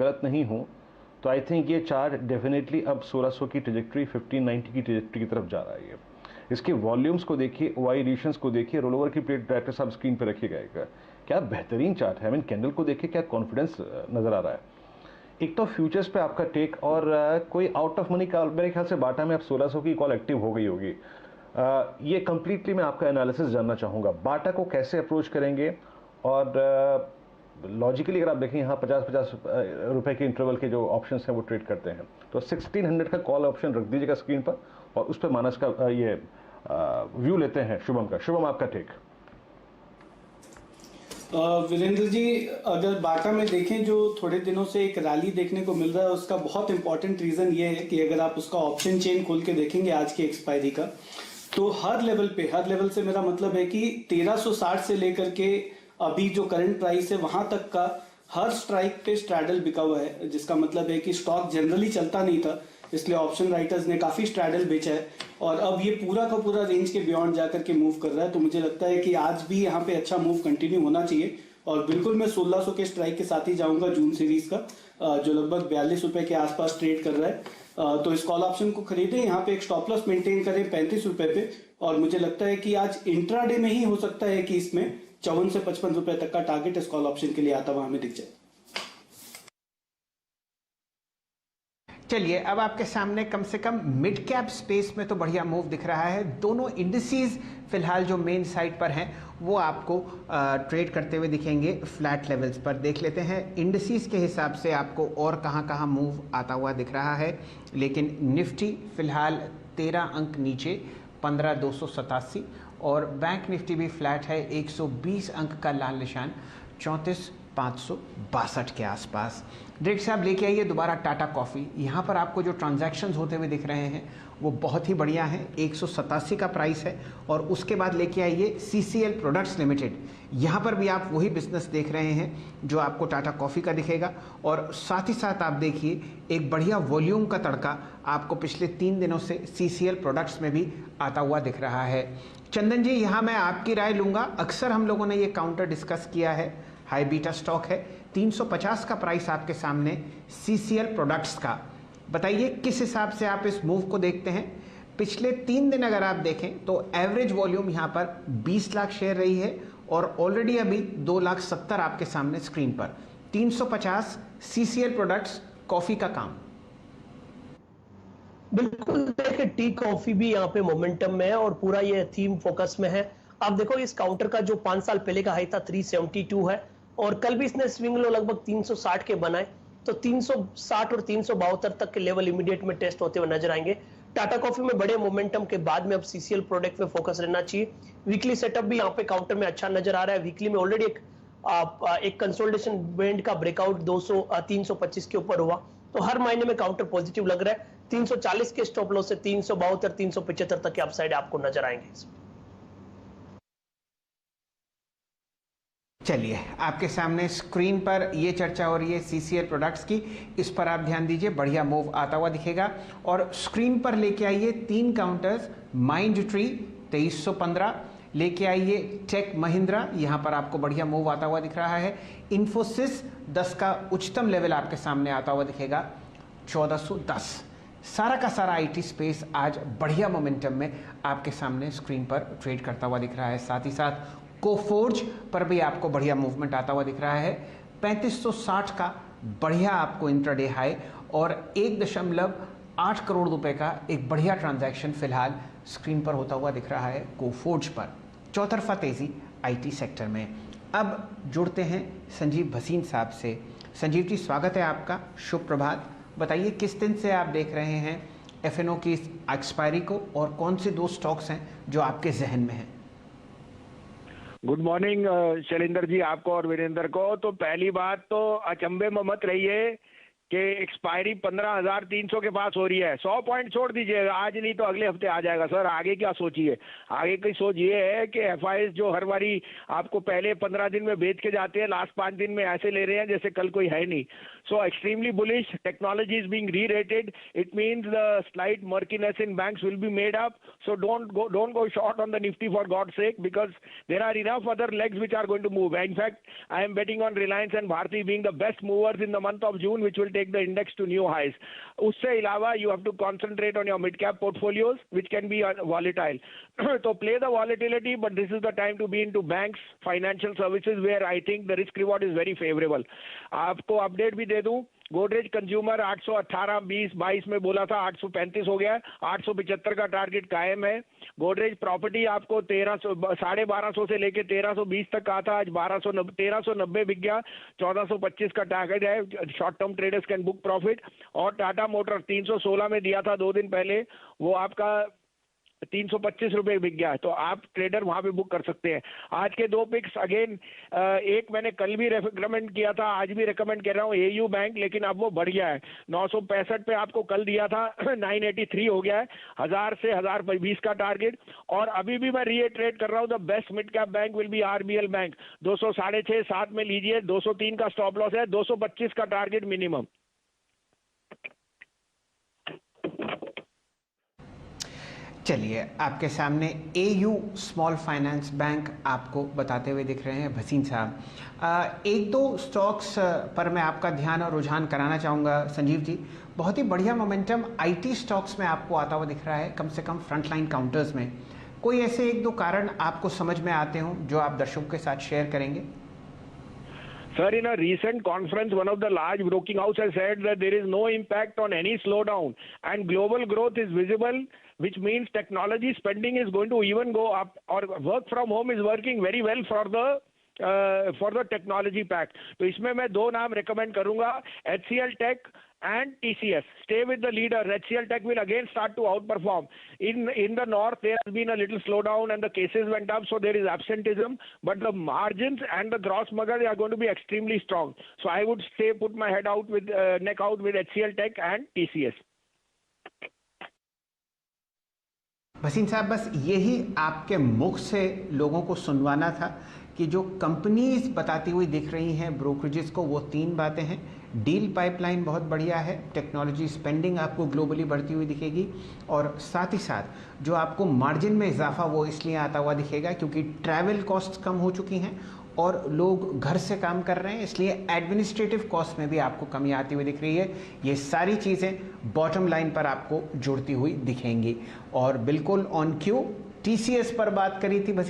गलत नहीं हूँ तो आई थिंक ये चार्ट डेफिनेटली अब 1600 की ट्रेजेक्ट्री 1590 की ट्रेजेक्ट्री की तरफ जा रहा है। इसके वॉल्यूम्स को देखिए, ओआई एडिशंस को देखिए, रोल ओवर की प्लेट डायरेक्टर साहब स्क्रीन पे रखिएगा। क्या बेहतरीन चार्ट है। आई मीन कैंडल को देखिए, क्या कॉन्फिडेंस नजर आ रहा है। एक तो फ्यूचर्स पे आपका टेक, और कोई आउट ऑफ मनी का मेरे ख्याल से बाटा में अब 1600 की कॉल एक्टिव हो गई होगी। ये कंप्लीटली मैं आपका एनालिसिस जानना चाहूँगा, बाटा को कैसे अप्रोच करेंगे। और लॉजिकली अगर आप देखें, यहाँ 50-50 रुपए के इंटरवल के जो ऑप्शंस हैं वो ट्रेड करते हैं, तो 1600 का कॉल ऑप्शन रख दीजिएगा स्क्रीन पर, और उस पर मानस का ये व्यू लेते हैं शुभम का। शुभम, आपका टेक। वीरेंद्र जी, अगर बाटा में देखें, जो थोड़े दिनों से एक रैली देखने को मिल रहा है, उसका बहुत इंपॉर्टेंट रीजन ये है कि अगर आप उसका ऑप्शन चेन खोल के देखेंगे आज की एक्सपायरी का, तो हर लेवल से मेरा मतलब है कि 1360 से लेकर के अभी जो करंट प्राइस है वहां तक का हर स्ट्राइक पे स्ट्रैडल बिका हुआ है, जिसका मतलब है कि स्टॉक जनरली चलता नहीं था, इसलिए ऑप्शन राइटर्स ने काफी स्ट्रैडल बेचा है और अब ये पूरा का पूरा रेंज के बियॉन्ड जाकर के मूव कर रहा है। तो मुझे लगता है कि आज भी यहाँ पे अच्छा मूव कंटिन्यू होना चाहिए और बिल्कुल मैं 1600 के स्ट्राइक के साथ ही जाऊंगा जून सीरीज का, जो लगभग 42 रुपए के आसपास ट्रेड कर रहा है। तो इस कॉल ऑप्शन को खरीदें, यहाँ पे एक स्टॉप लॉस मेंटेन करें 35 रुपए पे, और मुझे लगता है कि आज इंट्राडे में ही हो सकता है कि इसमें 54 से 55 रुपए तक का टारगेट इस कॉल ऑप्शन के लिए आता हुआ हमें दिख जाए। चलिए, अब आपके सामने कम से कम मिड कैप स्पेस में तो बढ़िया मूव दिख रहा है। दोनों इंडिसेस फिलहाल जो मेन साइड पर हैं वो आपको ट्रेड करते हुए दिखेंगे फ्लैट लेवल्स पर। देख लेते हैं इंडिसेस के हिसाब से आपको और कहां मूव आता हुआ दिख रहा है। लेकिन निफ्टी फिलहाल 13 अंक नीचे 15,287, और बैंक निफ्टी भी फ्लैट है 120 अंक का लाल निशान 34,562 के आसपास। डायरेक्टर साहब लेके आइए दोबारा टाटा कॉफ़ी। यहाँ पर आपको जो ट्रांजैक्शंस होते हुए दिख रहे हैं वो बहुत ही बढ़िया हैं, 187 का प्राइस है। और उसके बाद लेके आइए CCL प्रोडक्ट्स लिमिटेड, यहाँ पर भी आप वही बिजनेस देख रहे हैं जो आपको टाटा कॉफ़ी का दिखेगा। और साथ ही साथ आप देखिए एक बढ़िया वॉल्यूम का तड़का आपको पिछले 3 दिनों से CCL प्रोडक्ट्स में भी आता हुआ दिख रहा है। चंदन जी, यहाँ मैं आपकी राय लूँगा। अक्सर हम लोगों ने ये काउंटर डिस्कस किया है, हाई बीटा स्टॉक है, 350 का प्राइस आपके सामने CCL प्रोडक्ट्स का। बताइए किस हिसाब से आप इस मूव को देखते हैं। पिछले 3 दिन अगर आप देखें तो एवरेज वॉल्यूम यहाँ पर 20 लाख शेयर रही है और ऑलरेडी अभी 2,70,000 आपके सामने स्क्रीन पर। 350 CCL प्रोडक्ट्स, कॉफी का काम। बिल्कुल, देखिए टी कॉफी भी यहाँ पे मोमेंटम में है और पूरा ये थीम फोकस में है। आप देखो इस काउंटर का जो 5 साल पहले का हाई था 372 है और कल भी इसने स्विंग लो लगभग 360 के बनाए, तो 360 और 372 तक के लेवल इमीडिएट में टेस्ट होते हुए नजर आएंगे। टाटा कॉफी में बड़े मोमेंटम के बाद में अब CCL प्रोडक्ट में फोकस रहना चाहिए। वीकली सेटअप भी यहाँ पे काउंटर में अच्छा नजर आ रहा है। वीकली में ऑलरेडी एक कंसोलिडेशन बैंड का ब्रेकआउट 325 के ऊपर हुआ, तो हर महीने में काउंटर पॉजिटिव लग रहा है। 340 के स्टॉप लॉस से 372 375 तक के अपसाइड आपको नजर आएंगे। चलिए, आपके सामने स्क्रीन पर ये चर्चा हो रही है CCL प्रोडक्ट्स की, इस पर आप ध्यान दीजिए, बढ़िया मूव आता हुआ दिखेगा। और स्क्रीन पर लेके आइए 3 काउंटर्स, माइंड ट्री 2315, लेके आइए टेक महिंद्रा, यहाँ पर आपको बढ़िया मूव आता हुआ दिख रहा है। इन्फोसिस 10 का उच्चतम लेवल आपके सामने आता हुआ दिखेगा 1410। सारा का सारा IT स्पेस आज बढ़िया मोमेंटम में आपके सामने स्क्रीन पर ट्रेड करता हुआ दिख रहा है। साथ ही साथ कोफोर्ज पर भी आपको बढ़िया मूवमेंट आता हुआ दिख रहा है। 3560 का बढ़िया आपको इंट्राडे हाई और 1.8 करोड़ रुपए का एक बढ़िया ट्रांजैक्शन फिलहाल स्क्रीन पर होता हुआ दिख रहा है कोफोर्ज पर। चौतरफा तेजी IT सेक्टर में। अब जुड़ते हैं संजीव भसीन साहब से। संजीव जी, स्वागत है आपका, शुभ प्रभात। बताइए किस दिन से आप देख रहे हैं FNO की एक्सपायरी को और कौन से 2 स्टॉक्स हैं जो आपके जहन में हैं। गुड मॉर्निंग शैलेंद्र जी, आपको और वीरेंद्र को। तो पहली बात तो अचंभे में मत रहिए कि एक्सपायरी 15,300 के पास हो रही है, 100 पॉइंट छोड़ दीजिए, आज नहीं तो अगले हफ्ते आ जाएगा सर। आगे क्या सोचिए? आगे की सोच ये है कि एफआईएस जो हर बारी आपको पहले 15 दिन में बेच के जाते हैं, लास्ट 5 दिन में ऐसे ले रहे हैं जैसे कल कोई है नहीं। So extremely bullish, technology is being rerated, it means the slight murkiness in banks will be made up. So don't go short on the Nifty for God's sake, because there are enough other legs which are going to move. In fact, I am betting on Reliance and Bharti being the best movers in the month of June, which will take the index to new highs. उससे अलावा you have to concentrate on your mid cap portfolios, which can be volatile. So play the volatility, but this is the time to be into banks, financial services, where I think the risk reward is very favorable. आपको update भी दे दूं, Godrej consumer 818 20 22 में बोला था, 835 हो गया है, 875 का टारगेट कायम है। गोदरेज प्रॉपर्टी आपको 1250 से लेके 1320 तक कहा था, आज 1390 बिक गया, 1425 का टारगेट है। Short term traders can book profit. और टाटा मोटर 316 में दिया था 2 दिन पहले, वो आपका 325 रुपए बिक गया है, तो आप ट्रेडर वहां पे बुक कर सकते हैं। आज के 2 पिक्स अगेन, एक मैंने कल भी रेकमेंड किया था, आज भी रेकमेंड कर रहा हूँ, एयू बैंक, लेकिन अब वो बढ़ गया है। 965 पे आपको कल दिया था, 983 हो गया है, 1000 से 1020 का टारगेट। और अभी भी मैं रीइटरेट कर रहा हूँ, the best mid cap bank will be RBL bank. 206.5-7 में लीजिए, 203 का स्टॉप लॉस है, 225 का टारगेट मिनिमम। चलिए, आपके सामने एयू स्मॉल फाइनेंस बैंक आपको बताते हुए दिख रहे हैं भसीन साहब। एक दो स्टॉक्स पर मैं आपका ध्यान और रुझान कराना चाहूँगा संजीव जी। बहुत ही बढ़िया मोमेंटम आईटी स्टॉक्स में आपको आता हुआ दिख रहा है, कम से कम फ्रंटलाइन काउंटर्स में। कोई ऐसे एक दो कारण आपको समझ में आते हों जो आप दर्शकों के साथ शेयर करेंगे? Sir, in a recent conference, one of the large broking houses has said that there is no impact on any slowdown and global growth is visible, which means technology spending is going to even go up, or work from home is working very well for the technology pack. तो इसमें मैं 2 नाम recommend करूंगा, HCL Tech and TCS. Stay with the leader. HCL Tech will again start to outperform. In the north, there has been a little slowdown and the cases went up, so there is absenteeism, but the margins and the gross margins are going to be extremely strong. So I would say put my head out with neck out with HCL Tech and TCS. Bhasin साहब, बस यही आपके मुख से लोगों को सुनवाना था कि जो कंपनीज बताती हुई दिख रही हैं ब्रोकरेजेस को, वो 3 बातें हैं। डील पाइपलाइन बहुत बढ़िया है, टेक्नोलॉजी स्पेंडिंग आपको ग्लोबली बढ़ती हुई दिखेगी, और साथ ही साथ जो आपको मार्जिन में इजाफा वो इसलिए आता हुआ दिखेगा क्योंकि ट्रैवल कॉस्ट कम हो चुकी हैं और लोग घर से काम कर रहे हैं, इसलिए एडमिनिस्ट्रेटिव कॉस्ट में भी आपको कमी आती हुई दिख रही है। ये सारी चीज़ें बॉटम लाइन पर आपको जुड़ती हुई दिखेंगी। और बिल्कुल ऑन क्यू टीसीएस पर बात करी थी भसीन